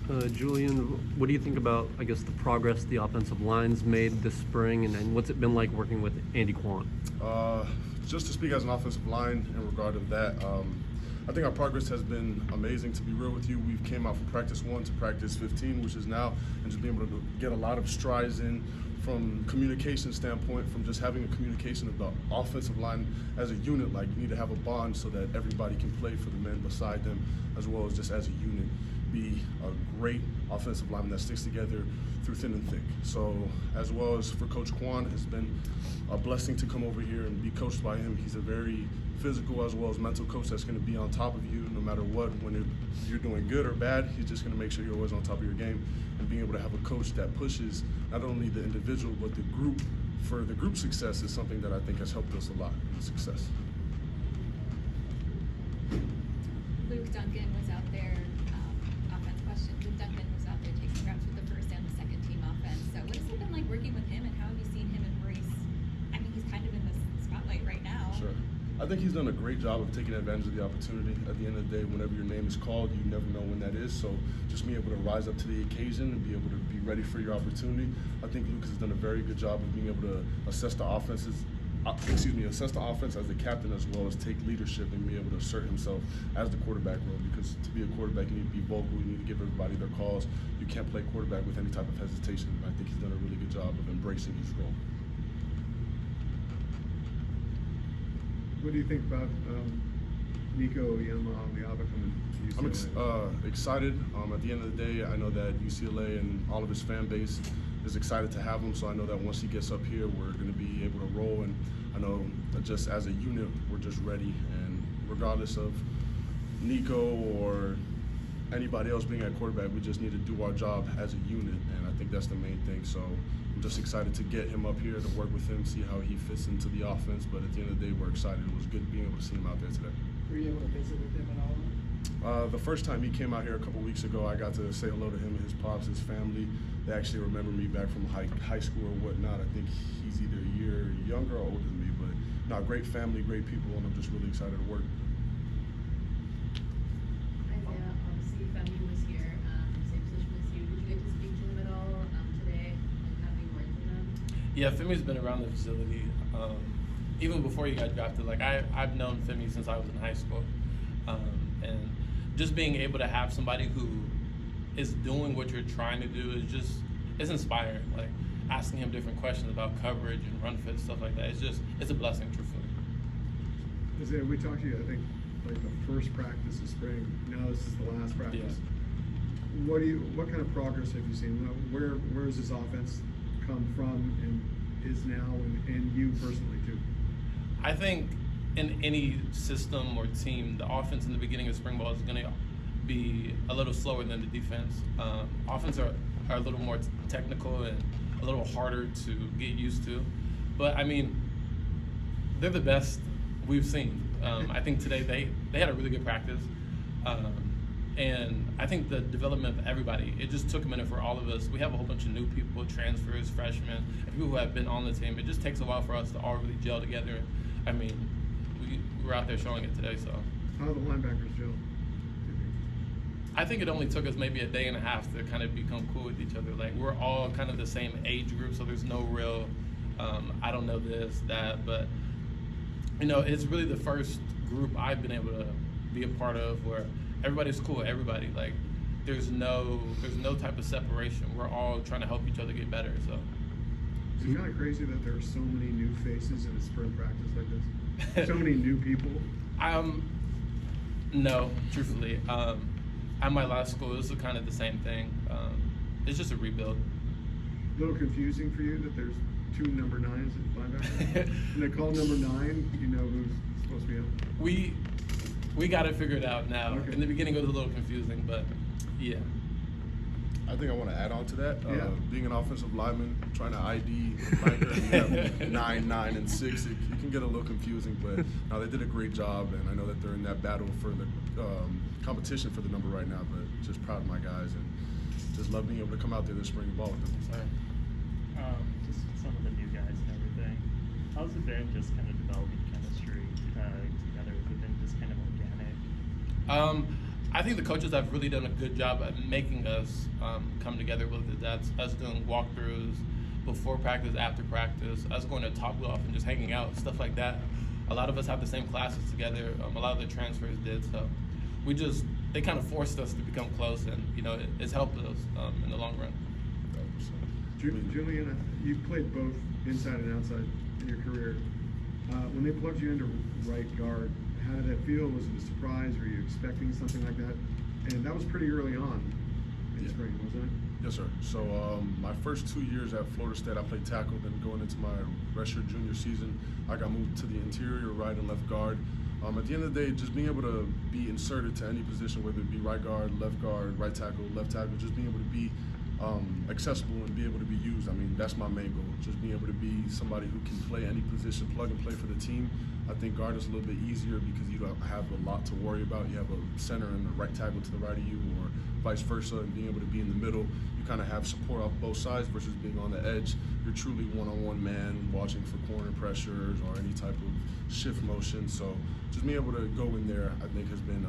Julian, what do you think about, I guess, the progress the offensive line's made this spring, and what's it been like working with Andy Quan? Just to speak as an offensive line in regard to that, I think our progress has been amazing. To be real with you, we've came out from practice 1 to practice 15, which is now, and just being able to get a lot of strides in from communication standpoint, from just having a communication of the offensive line as a unit. Like, you need to have a bond so that everybody can play for the men beside them, as well as just as a unit be a great offensive lineman that sticks together through thin and thick. So, as well as for Coach Quan, it's been a blessing to come over here and be coached by him. He's a very physical as well as mental coach that's going to be on top of you no matter what. When you're doing good or bad, he's just going to make sure you're always on top of your game. And being able to have a coach that pushes not only the individual but the group for the group success is something that I think has helped us a lot in success. Luke Duncan was out there, offense question. Luke Duncan was out there taking reps with the first and the second team offense. So what has it been like working with him, and how have you seen him embrace, I mean, he's kind of in the spotlight right now. Sure. I think he's done a great job of taking advantage of the opportunity. At the end of the day, whenever your name is called, you never know when that is. So just being able to rise up to the occasion and be able to be ready for your opportunity. I think Lucas has done a very good job of being able to assess the offense as the captain, as well as take leadership and be able to assert himself as the quarterback role. Because to be a quarterback, you need to be vocal. You need to give everybody their calls. You can't play quarterback with any type of hesitation. And I think he's done a really good job of embracing his role. What do you think about Nico Yama on the Ava coming to UCLA? I'm excited. At the end of the day, I know that UCLA and all of his fan base is excited to have him. So I know that once he gets up here, we're going to be able to roll. And I know that just as a unit, we're just ready. And regardless of Nico or anybody else being at quarterback, we just need to do our job as a unit. And I think that's the main thing. So I'm just excited to get him up here to work with him, see how he fits into the offense. But at the end of the day, we're excited. It was good being able to see him out there today. Were you able to visit with him at all? The first time he came out here a couple weeks ago, I got to say hello to him and his pops, his family. They actually remember me back from high school or whatnot. I think he's either a year younger or older than me, but no, great family, great people, and I'm just really excited to work. Isaiah, obviously Femi was here, same position as you. Did you get to speak to him at all today and have any words with him? Yeah, Femi's been around the facility even before he got drafted. Like, I've known Femi since I was in high school, and just being able to have somebody who is doing what you're trying to do it's inspiring. Like, asking him different questions about coverage and run fit, stuff like that. It's a blessing, truthfully. Isaiah, we talked to you, I think, like the first practice of spring. Now this is the last practice. Yeah. What kind of progress have you seen? Where has this offense come from and is now, and you personally too? I think in any system or team, the offense in the beginning of spring ball is going to be a little slower than the defense. Offense are a little more technical and a little harder to get used to. But I mean, they're the best we've seen. I think today they had a really good practice. And I think the development of everybody, it just took a minute for all of us. We have a whole bunch of new people, transfers, freshmen, people who have been on the team. It just takes a while for us to all really gel together. I mean, we were out there showing it today, so. How are the linebackers gel? I think it only took us maybe a day and a half to kind of become cool with each other. Like, we're all kind of the same age group, so there's no real, I don't know this, that, but, you know, it's really the first group I've been able to be a part of where everybody's cool, everybody. Like, there's no type of separation. We're all trying to help each other get better, so. Is it kind of crazy that there are so many new faces in a spring practice like this? So many new people? No, truthfully. At my last school, it was kind of the same thing. It's just a rebuild. A little confusing for you that there's two number 9s at linebacker? And they call number 9, you know who's supposed to be on? We got it figured out now. Okay. In the beginning, it was a little confusing, but yeah. I think I want to add on to that. Yeah. Being an offensive lineman, trying to ID linebacker, you have 9, 9, and 6. It can get a little confusing, but no, they did a great job, and I know that they're in that battle for the competition for the number right now. But just proud of my guys, and just love being able to come out there this spring and ball with them. Just some of the new guys and everything. How's it been just kind of developing chemistry together? Has it been just kind of organic? I think the coaches have really done a good job at making us come together, whether that's us doing walkthroughs before practice, after practice, us going to Top Golf and just hanging out, stuff like that. A lot of us have the same classes together. A lot of the transfers did, so they kind of forced us to become close, and it's helped us in the long run. Julian, you've played both inside and outside in your career. When they plugged you into right guard, how did that feel? Was it a surprise? Were you expecting something like that? And that was pretty early on in spring, wasn't it? Yes, sir. So my first 2 years at Florida State, I played tackle. Then going into my redshirt junior season, I got moved to the interior, right and left guard. At the end of the day, just being able to be inserted to any position, whether it be right guard, right tackle, left tackle, just being able to be accessible and be able to be used. I mean, that's my main goal. Just being able to be somebody who can play any position, plug and play for the team. I think guard is a little bit easier because you don't have a lot to worry about. You have a center and a right tackle to the right of you, or vice versa, and being able to be in the middle. You kind of have support off both sides versus being on the edge. You're truly one-on-one man watching for corner pressures or any type of shift motion. So just being able to go in there, I think, has been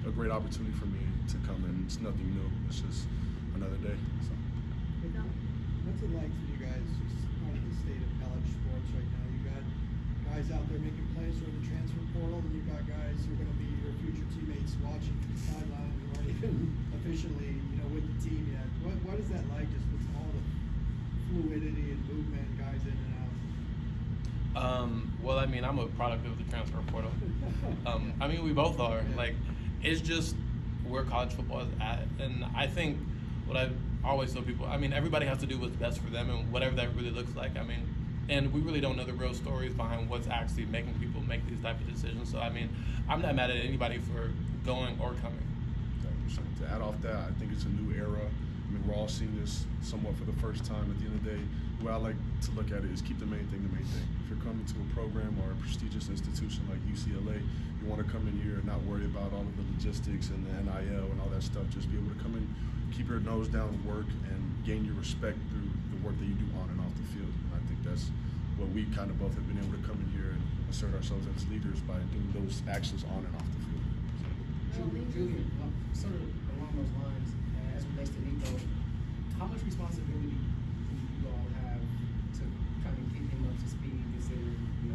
a great opportunity for me to come in. It's nothing new. It's just another day. So. What's it like for you guys, just kind of the state of college sports right now? You got guys out there making plays from the transfer portal, and you've got guys who are going to be your future teammates watching from the sideline who aren't even officially, with the team yet. What is that like, just with all the fluidity and movement, guys in and out? Well, I mean, I'm a product of the transfer portal. I mean, we both are. Yeah. Like, it's just where college football is at, and I think what I always tell people, I mean, everybody has to do what's best for them, and whatever that really looks like. I mean, and we really don't know the real stories behind what's actually making people make these type of decisions. So, I mean, I'm not mad at anybody for going or coming. To add off that, I think it's a new era. I mean, we're all seeing this somewhat for the first time. At the end of the day, the way I like to look at it is keep the main thing the main thing. If you're coming to a program or a prestigious institution like UCLA, you want to come in here and not worry about all of the logistics and the NIL and all that stuff. Just be able to come in, keep your nose down, work, and gain your respect through the work that you do on and off the field. And I think that's what we kind of both have been able to come in here and assert ourselves as leaders by doing those actions on and off the field. Julian, sort of along those lines, as it relates to Nico, how much responsibility do you all have to kind of get him up to speed, considering he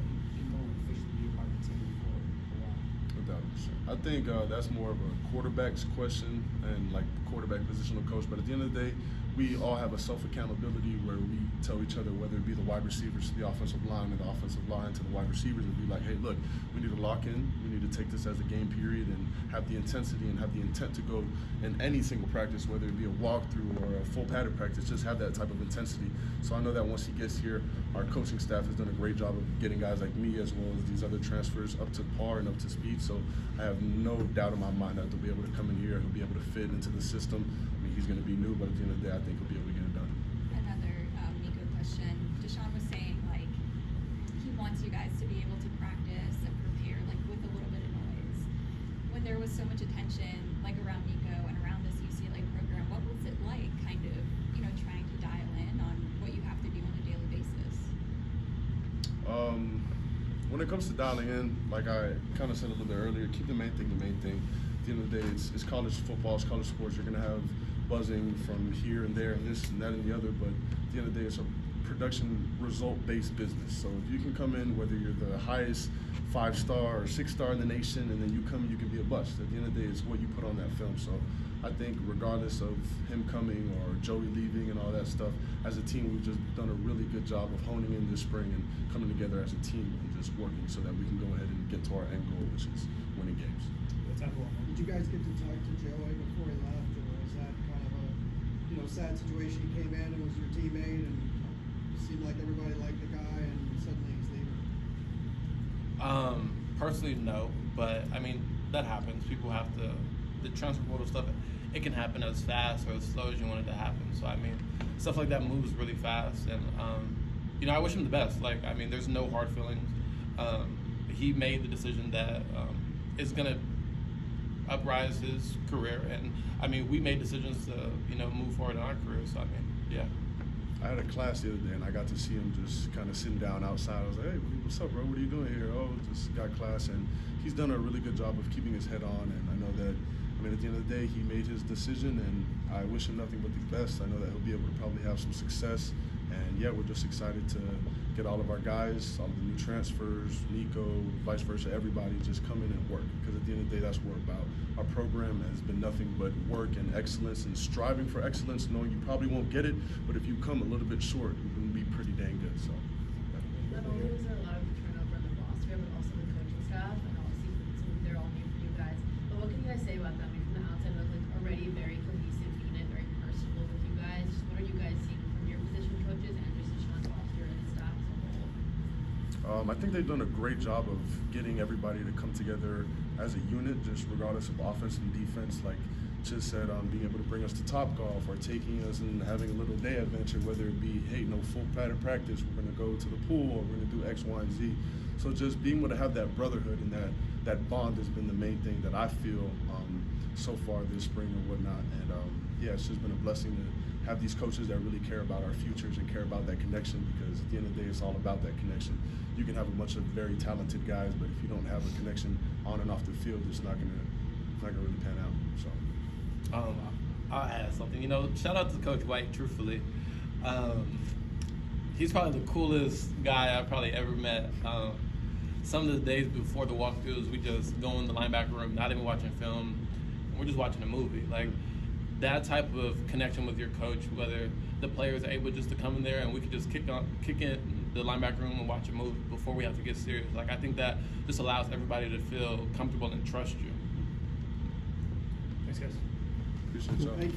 won't officially be a part of the team for a while? Without a doubt. I think that's more of a quarterback's question and like quarterback positional coach. But at the end of the day, we all have a self-accountability where we tell each other, whether it be the wide receivers to the offensive line and the offensive line to the wide receivers, and be like, hey, look, we need to lock in. We need to take this as a game period and have the intensity and have the intent to go in any single practice, whether it be a walkthrough or a full padded practice, just have that type of intensity. So I know that once he gets here, our coaching staff has done a great job of getting guys like me as well as these other transfers up to par and up to speed. So I have no doubt in my mind that they'll be able to come in here, he'll be able to fit into the system. I mean, he's going to be new, but at the end of the day, I think he'll be able to get it done. Another Nico question. Deshaun was saying, like, he wants you guys to be able to practice and prepare, like, with a little bit of noise. When there was so much attention, like, around Nico and around this UCLA program, what was it like, kind of, trying to dial in on what you have to do on a daily basis? When it comes to dialing in, like I kind of said a little bit earlier, keep the main thing the main thing. At the end of the day, it's college football, it's college sports. You're going to have buzzing from here and there and this and that and the other, but at the end of the day, it's a production result-based business. So if you can come in, whether you're the highest 5-star or 6-star in the nation, and then you come, you can be a bust. At the end of the day, it's what you put on that film. So I think regardless of him coming or Joey leaving and all that stuff, as a team, we've just done a really good job of honing in this spring and coming together as a team and just working so that we can go ahead and get to our end goal, which is winning games. Did you guys get to talk to Joey before he left, or was that kind of a sad situation? He came in and was your teammate, and it seemed like everybody liked the guy, and suddenly he's leaving? Personally, no, but I mean that happens. People have to. The transfer portal stuff, it can happen as fast or as slow as you want it to happen. So I mean, stuff like that moves really fast, and I wish him the best. Like, I mean, there's no hard feelings. He made the decision that is gonna uprise his career, and I mean, we made decisions to move forward in our career. So I mean, yeah. I had a class the other day, and I got to see him just kind of sitting down outside. I was like, hey, what's up, bro? What are you doing here? Oh, just got class. And he's done a really good job of keeping his head on, and I know that I mean, at the end of the day, he made his decision, and I wish him nothing but the best. I know that he'll be able to probably have some success, and yeah, we're just excited to get all of our guys, all of the new transfers, Nico, vice versa, everybody just come in and work, because at the end of the day, that's what we're about. Our program has been nothing but work and excellence and striving for excellence, knowing you probably won't get it, but if you come a little bit short, you can be pretty dang good. So. Not only is there a lot of turnover in the roster, but also the coaching staff, and obviously they're all new for you guys. But what can you guys say about them? I mean, from the outside, look like already very cohesive unit, very personable with you guys. Just what are you guys seeing from your position coaches and just Sean's roster and the staff as a whole? I think they've done a great job of getting everybody to come together as a unit, just regardless of offense and defense. Like Chis said, being able to bring us to Topgolf or taking us and having a little day adventure, whether it be, hey, no full padded practice, we're going to go to the pool, or we're going to do X, Y, and Z. So just being able to have that brotherhood and that bond has been the main thing that I feel so far this spring and whatnot. And yeah, it's just been a blessing to have these coaches that really care about our futures and care about that connection, because at the end of the day, it's all about that connection. You can have a bunch of very talented guys, but if you don't have a connection on and off the field, it's not gonna really pan out. So I'll add something. You know, shout out to Coach White, truthfully. He's probably the coolest guy I've probably ever met. Some of the days before the walkthroughs, we just go in the linebacker room, not even watching film, we're just watching a movie. Like, that type of connection with your coach, whether the players are able just to come in there and we could just kick in the linebacker room and watch a movie before we have to get serious. Like, I think that just allows everybody to feel comfortable and trust you. Thanks, guys. appreciate y'all. Thank you.